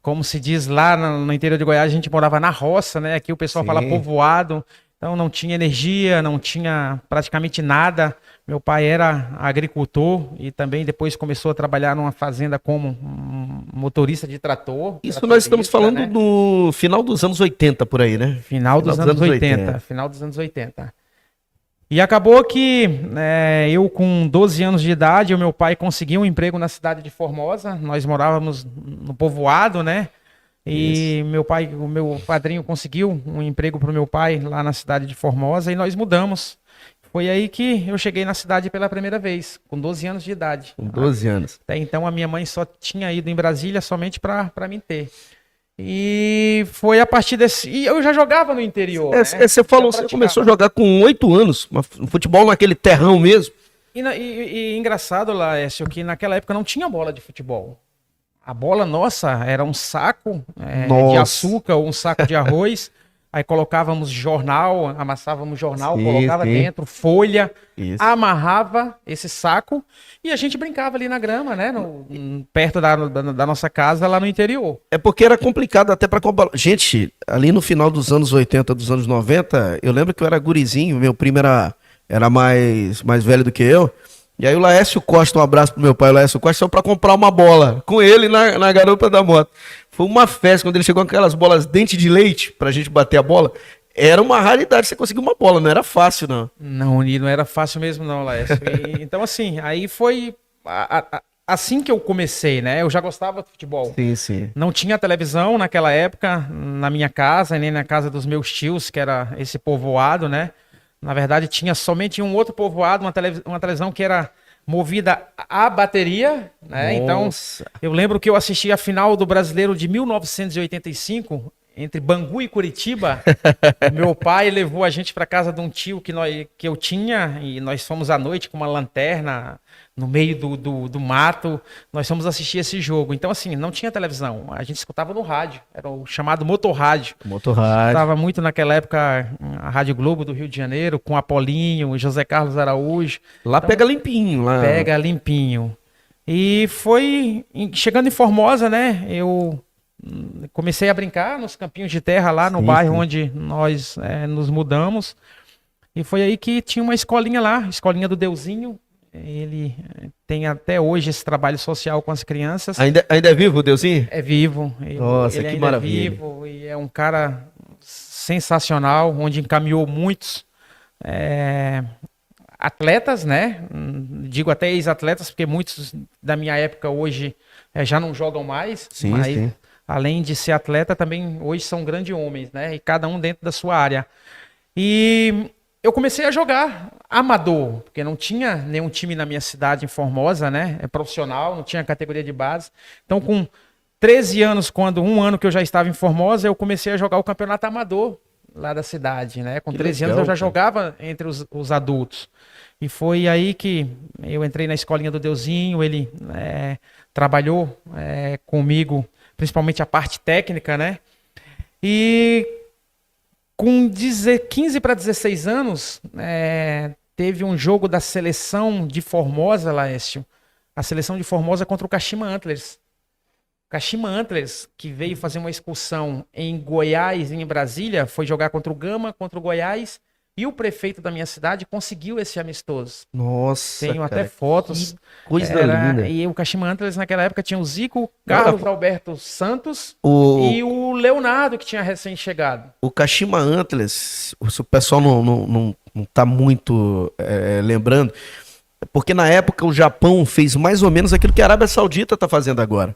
Como se diz lá no interior de Goiás, a gente morava na roça, né? Aqui o pessoal fala Sim. povoado, então não tinha energia, não tinha praticamente nada. Meu pai era agricultor e também depois começou a trabalhar numa fazenda como um motorista de trator, Isso nós estamos tratorista, falando né? no final dos anos 80 por aí, né? Final Final dos dos anos anos 80, 80. final dos anos 80. E acabou que eu, com 12 anos de idade, o meu pai conseguiu um emprego na cidade de Formosa. Nós morávamos no povoado, né? Isso. E o meu padrinho conseguiu um emprego para o meu pai lá na cidade de Formosa e nós mudamos. Foi aí que eu cheguei na cidade pela primeira vez, com 12 anos de idade. Com 12 anos. Até então a minha mãe só tinha ido em Brasília somente para me ter. E foi a partir desse. E eu já jogava no interior, né? Você Já falou, você começou a praticava. jogar com 8 anos, futebol naquele terrão mesmo. E engraçado, Laércio, que naquela época não tinha bola de futebol. A bola nossa era um saco de Nossa. açúcar ou um saco de arroz. Aí colocávamos jornal, amassávamos jornal, Sim, colocava sim. dentro, folha, Isso. amarrava esse saco e a gente brincava ali na grama, né? Perto da nossa casa, lá no interior. É porque era complicado até pra comprar. Gente, ali no final dos anos 80, dos anos 90, eu lembro que eu era gurizinho, meu primo era mais velho do que eu. E aí o Laércio Costa, um abraço pro meu pai, o Laércio Costa, saiu pra comprar uma bola com ele na garupa da moto. Foi uma festa, quando ele chegou com aquelas bolas dente de leite pra gente bater a bola. Era uma raridade você conseguir uma bola, não era fácil, não. Não, e não era fácil mesmo, não, Laércio. Então, assim, aí foi assim que eu comecei, né? Eu já gostava de futebol. Sim, sim. Não tinha televisão naquela época na minha casa, nem na casa dos meus tios, que era esse povoado, né? Na verdade, tinha somente um outro povoado, uma televisão que era movida a bateria, né? Então, Nossa. eu lembro que eu assisti a final do Brasileiro de 1985, entre Bangu e Curitiba. Meu pai levou a gente para casa de um tio que eu tinha e nós fomos à noite com uma lanterna no meio do mato. Nós fomos assistir esse jogo. Então, assim, não tinha televisão. A gente escutava no rádio. Era o chamado motorrádio. Motorrádio. Escutava muito naquela época a Rádio Globo do Rio de Janeiro, com Apolinho, José Carlos Araújo. Lá Então, pega limpinho, lá. pega limpinho. E foi chegando em Formosa, né? Eu comecei a brincar nos campinhos de terra lá no Sim, bairro sim. onde nós nos mudamos. E foi aí que tinha uma escolinha lá, escolinha do Deusinho. Ele tem até hoje esse trabalho social com as crianças. Ainda é vivo, Deusinho? É vivo, Nossa, ele que ainda é maravilha. vivo e é um cara sensacional, onde encaminhou muitos é, atletas, né? Digo até ex-atletas, porque muitos da minha época hoje já não jogam mais, Sim, mas sim. além de ser atleta, também hoje são grandes homens, né? E cada um dentro da sua área. E eu comecei a jogar amador, porque não tinha nenhum time na minha cidade, em Formosa, né? É profissional, não tinha categoria de base. Então, com 13 anos, quando um ano que eu já estava em Formosa, eu comecei a jogar o campeonato amador lá da cidade, né? Com Que 13 anos eu legal, já cara. jogava entre os adultos. E foi aí que eu entrei na escolinha do Deusinho, ele trabalhou comigo, principalmente a parte técnica, né? E com 15 para 16 anos, teve um jogo da seleção de Formosa, Laércio. A seleção de Formosa contra o Kashima Antlers. Kashima Antlers, que veio fazer uma excursão em Goiás e em Brasília, foi jogar contra o Gama, contra o Goiás, e o prefeito da minha cidade conseguiu esse amistoso. Nossa, Tenho até cara, fotos. que coisa linda. E o Kashima Antlers naquela época tinha o Zico, Não, Carlos Alberto Santos o, e o Leonardo, que tinha recém-chegado. o Kashima Antlers, se o pessoal não tá muito lembrando, porque na época o Japão fez mais ou menos aquilo que a Arábia Saudita tá fazendo agora.